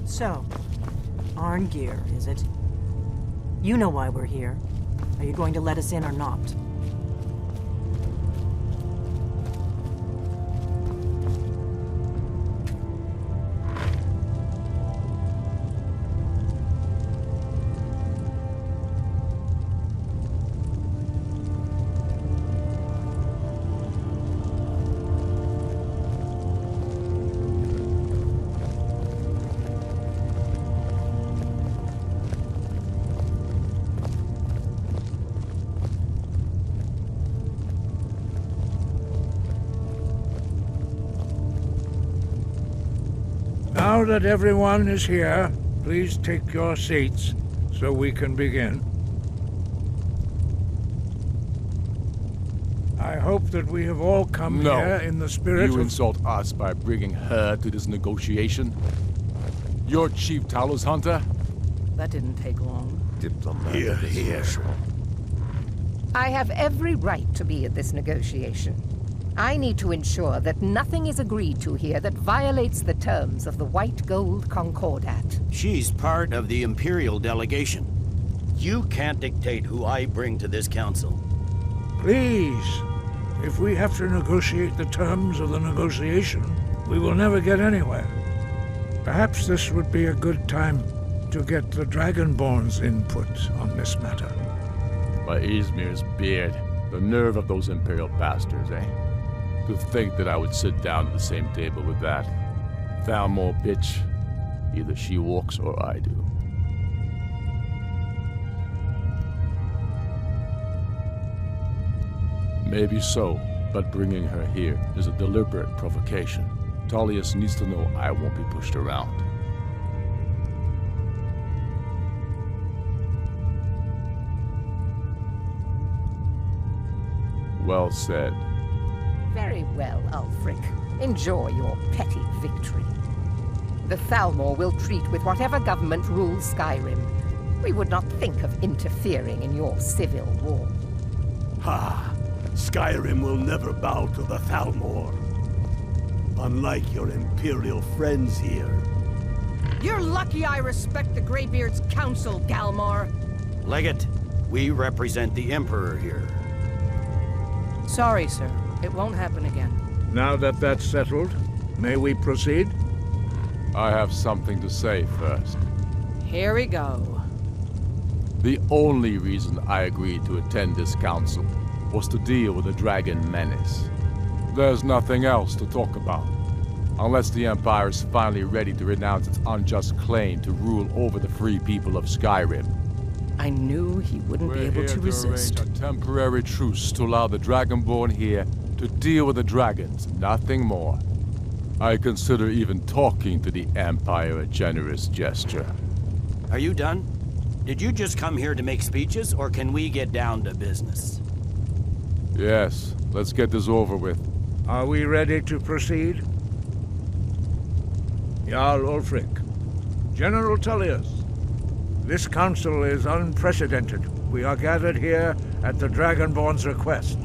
So, Arngeir, is it? You know why we're here. Are you going to let us in or not? Now that everyone is here, please take your seats so we can begin. I hope that we have all come here in the spirit You of... insult us by bringing her to this negotiation? You're Chief Talos Hunter? that didn't take long. Diplomatic Here, as here. usual. I have every right to be at this negotiation. I need to ensure that nothing is agreed to here that violates the terms of the White Gold Concordat. She's part of the Imperial delegation. You can't dictate who I bring to this council. Please, if we have to negotiate the terms of the negotiation, we will never get anywhere. Perhaps this would be a good time to get the Dragonborn's input on this matter. By Izmir's beard, the nerve of those Imperial bastards, eh? To think that I would sit down at the same table with that Thalmor bitch. Either she walks or I do. Maybe so, but bringing her here is a deliberate provocation. Tullius needs to know I won't be pushed around. Well said. Very well, Ulfric. Enjoy your petty victory. The Thalmor will treat with whatever government rules Skyrim. We would not think of interfering in your civil war. Ha! Skyrim will never bow to the Thalmor. Unlike your Imperial friends here. You're lucky I respect the Greybeard's counsel, Galmar. Legate, we represent the Emperor here. Sorry, sir. It won't happen again. Now that that's settled, may we proceed? I have something to say first. Here we go. The only reason I agreed to attend this council was to deal with the dragon menace. There's nothing else to talk about. Unless the Empire is finally ready to renounce its unjust claim to rule over the free people of Skyrim. I knew he wouldn't be able to resist. Arrange a temporary truce to allow the Dragonborn here to deal with the dragons, nothing more. I consider even talking to the Empire a generous gesture. Are you done? Did you just come here to make speeches, or can we get down to business? Yes, let's get this over with. Are we ready to proceed? Jarl Ulfric, General Tullius, this council is unprecedented. We are gathered here at the Dragonborn's request.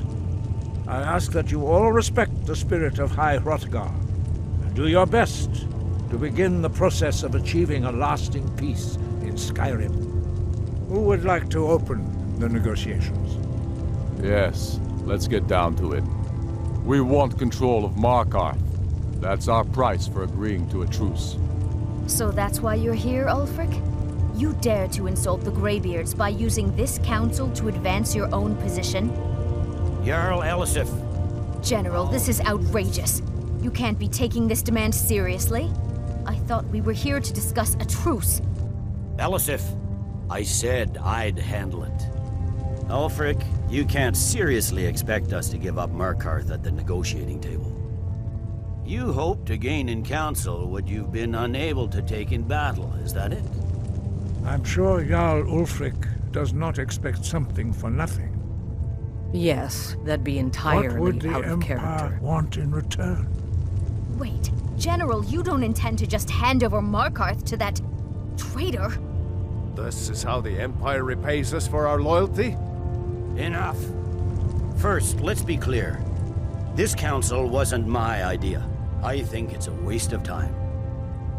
I ask that you all respect the spirit of High Hrothgar, and do your best to begin the process of achieving a lasting peace in Skyrim. Who would like to open the negotiations? Yes, let's get down to it. We want control of Markarth. That's our price for agreeing to a truce. So that's why you're here, Ulfric? You dare to insult the Greybeards by using this council to advance your own position? Jarl Elisif. General, this is outrageous. You can't be taking this demand seriously. I thought we were here to discuss a truce. Elisif, I said I'd handle it. Ulfric, you can't seriously expect us to give up Markarth at the negotiating table. You hope to gain in council what you've been unable to take in battle, is that it? I'm sure Jarl Ulfric does not expect something for nothing. Yes, that'd be entirely what would the out of Empire character. want in return? Wait, General, you don't intend to just hand over Markarth to that traitor? This is how the Empire repays us for our loyalty? Enough. First, let's be clear. This council wasn't my idea. I think it's a waste of time.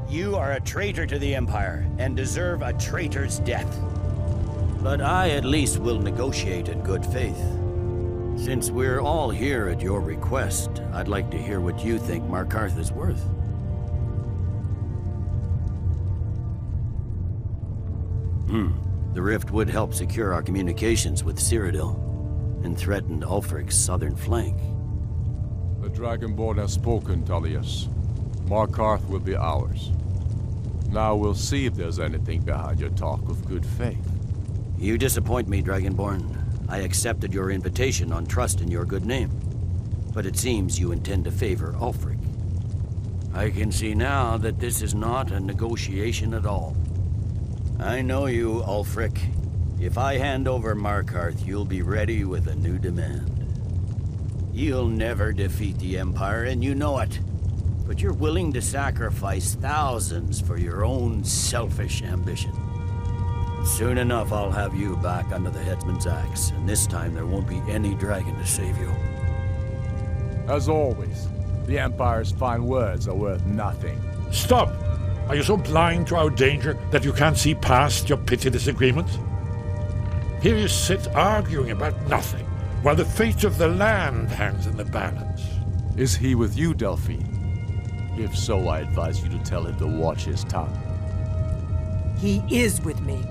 You are a traitor to the Empire and deserve a traitor's death. But I at least will negotiate in good faith. Since we're all here at your request, I'd like to hear what you think Markarth is worth. The rift would help secure our communications with Cyrodiil and threatened Ulfric's southern flank. The Dragonborn has spoken, Tullius. Markarth will be ours. Now we'll see if there's anything behind your talk of good faith. You disappoint me, Dragonborn. I accepted your invitation on trust in your good name. But it seems you intend to favor Ulfric. I can see now that this is not a negotiation at all. I know you, Ulfric. If I hand over Markarth, you'll be ready with a new demand. You'll never defeat the Empire, and you know it. But you're willing to sacrifice thousands for your own selfish ambition. Soon enough, I'll have you back under the headsman's axe, and this time there won't be any dragon to save you. As always, the Empire's fine words are worth nothing. Stop! Are you so blind to our danger that you can't see past your petty disagreements? Here you sit arguing about nothing, while the fate of the land hangs in the balance. Is he with you, Delphine? If so, I advise you to tell him to watch his tongue. He is with me.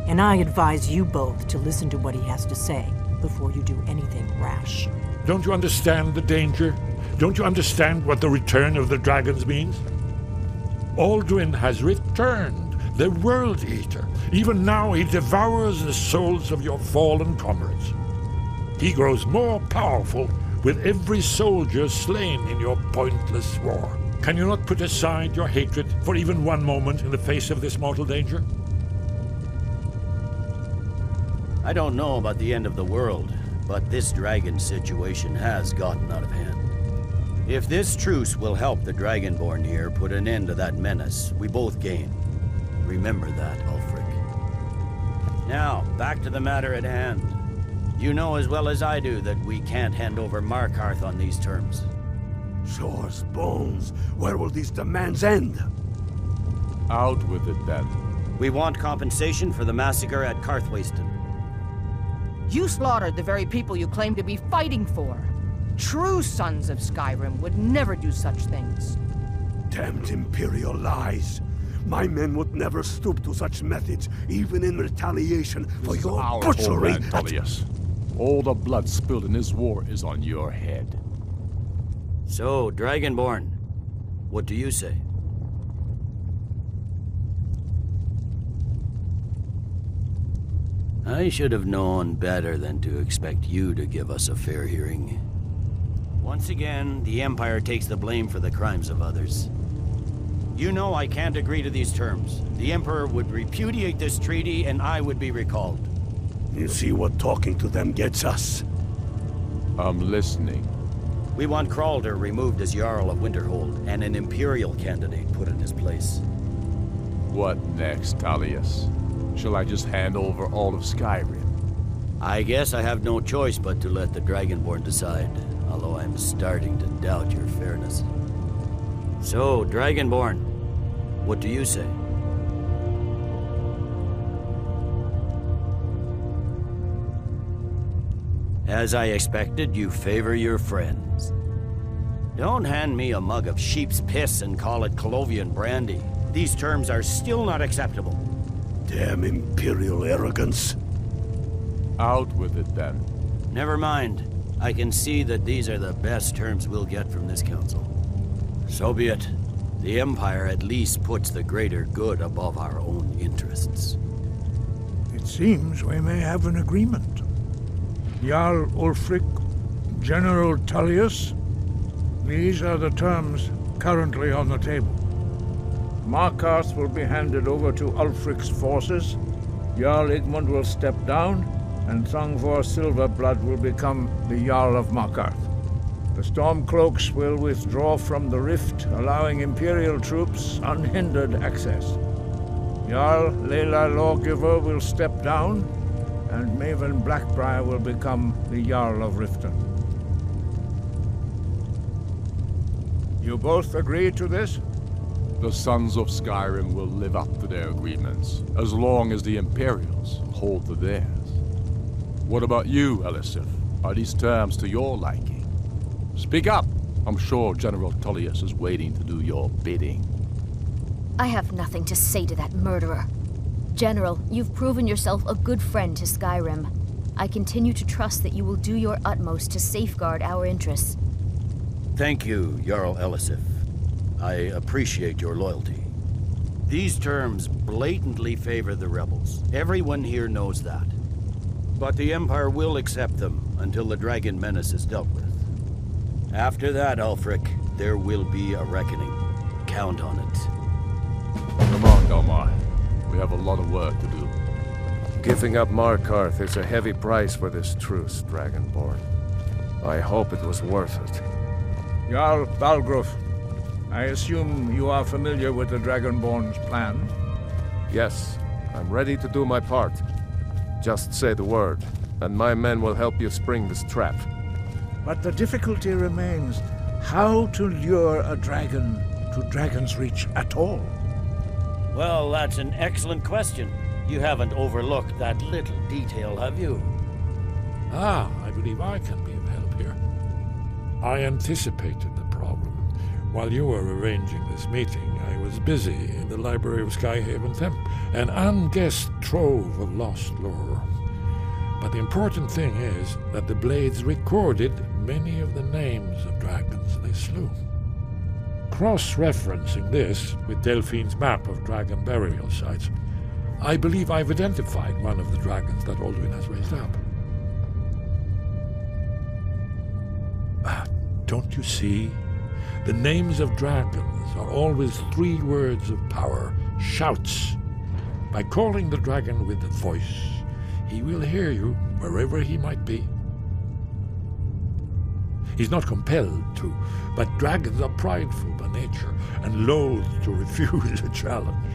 And I advise you both to listen to what he has to say before you do anything rash. Don't you understand the danger? Don't you understand what the return of the dragons means? Alduin has returned, the World-Eater. Even now he devours the souls of your fallen comrades. He grows more powerful with every soldier slain in your pointless war. Can you not put aside your hatred for even one moment in the face of this mortal danger? I don't know about the end of the world, but this dragon situation has gotten out of hand. If this truce will help the Dragonborn here put an end to that menace, we both gain. Remember that, Ulfric. Now, back to the matter at hand. You know as well as I do that we can't hand over Markarth on these terms. Show us bones. Where will these demands end? Out with it, then. We want compensation for the massacre at Karthwasten. You slaughtered the very people you claim to be fighting for. True sons of Skyrim would never do such things. Damned Imperial lies. My men would never stoop to such methods, even in retaliation for your butchery. Tullius. All the blood spilled in this war is on your head. So, Dragonborn, what do you say? I should have known better than to expect you to give us a fair hearing. Once again, the Empire takes the blame for the crimes of others. You know I can't agree to these terms. The Emperor would repudiate this treaty, and I would be recalled. You see what talking to them gets us? I'm listening. We want Kralder removed as Jarl of Winterhold, and an Imperial candidate put in his place. What next, Tullius? Shall I just hand over all of Skyrim? I guess I have no choice but to let the Dragonborn decide, although I'm starting to doubt your fairness. So, Dragonborn, what do you say? As I expected, you favor your friends. Don't hand me a mug of sheep's piss and call it Colovian brandy. These terms are still not acceptable. Damn Imperial arrogance. Out with it, then. Never mind. I can see that these are the best terms we'll get from this council. So be it. The Empire at least puts the greater good above our own interests. It seems we may have an agreement. Jarl Ulfric, General Tullius, these are the terms currently on the table. Markarth will be handed over to Ulfric's forces, Jarl Igmund will step down, and Thangvor Silverblood will become the Jarl of Markarth. The Stormcloaks will withdraw from the rift, allowing Imperial troops unhindered access. Jarl Leila Lawgiver will step down, and Maven Blackbriar will become the Jarl of Riften. You both agree to this? The Sons of Skyrim will live up to their agreements, as long as the Imperials hold to theirs. What about you, Elisif? Are these terms to your liking? Speak up! I'm sure General Tullius is waiting to do your bidding. I have nothing to say to that murderer. General, you've proven yourself a good friend to Skyrim. I continue to trust that you will do your utmost to safeguard our interests. Thank you, Jarl Elisif. I appreciate your loyalty. These terms blatantly favor the rebels. Everyone here knows that. But the Empire will accept them until the dragon menace is dealt with. After that, Ulfric, there will be a reckoning. Count on it. Come on, Delmar. We have a lot of work to do. Giving up Markarth is a heavy price for this truce, Dragonborn. I hope it was worth it. Jarl Balgruf, I assume you are familiar with the Dragonborn's plan? Yes. I'm ready to do my part. Just say the word, and my men will help you spring this trap. But the difficulty remains how to lure a dragon to Dragon's Reach at all. Well, that's an excellent question. You haven't overlooked that little detail, have you? I believe I can be of help here. I anticipated the problem. While you were arranging this meeting, I was busy in the library of Skyhaven Temp, an unguessed trove of lost lore. But the important thing is that the Blades recorded many of the names of dragons they slew. Cross-referencing this with Delphine's map of dragon burial sites, I believe I've identified one of the dragons that Alduin has raised up. Don't you see? The names of dragons are always 3 words of power, shouts. By calling the dragon with the voice, he will hear you wherever he might be. He's not compelled to, but dragons are prideful by nature and loath to refuse a challenge.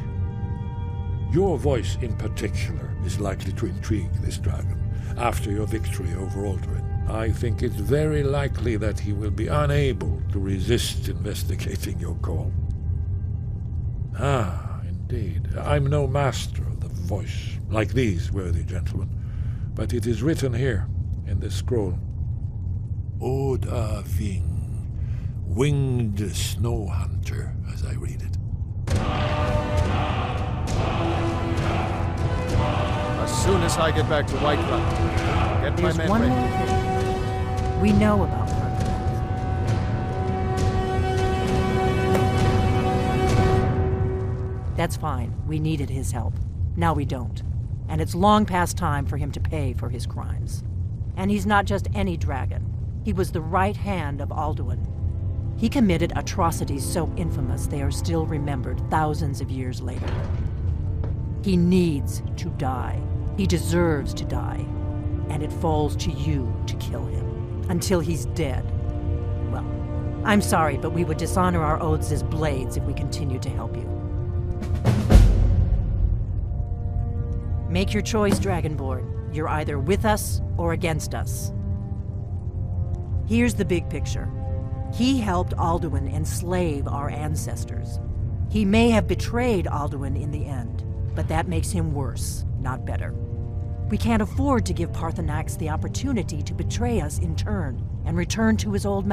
Your voice in particular is likely to intrigue this dragon after your victory over Alduin. I think it's very likely that he will be unable to resist investigating your call. Indeed. I'm no master of the voice, like these worthy gentlemen, but it is written here in this scroll. Oda Ving, winged snow hunter, as I read it. As soon as I get back to Whiterun, get There's my men one ready. more thing. We know about her. That's fine. We needed his help. Now we don't. And it's long past time for him to pay for his crimes. And he's not just any dragon. He was the right hand of Alduin. He committed atrocities so infamous they are still remembered thousands of years later. He needs to die. He deserves to die. And it falls to you to kill him. Until he's dead. Well, I'm sorry, but we would dishonor our oaths as Blades if we continued to help you. Make your choice, Dragonborn. You're either with us or against us. Here's the big picture. He helped Alduin enslave our ancestors. He may have betrayed Alduin in the end, but that makes him worse, not better. We can't afford to give Parthenax the opportunity to betray us in turn and return to his old master.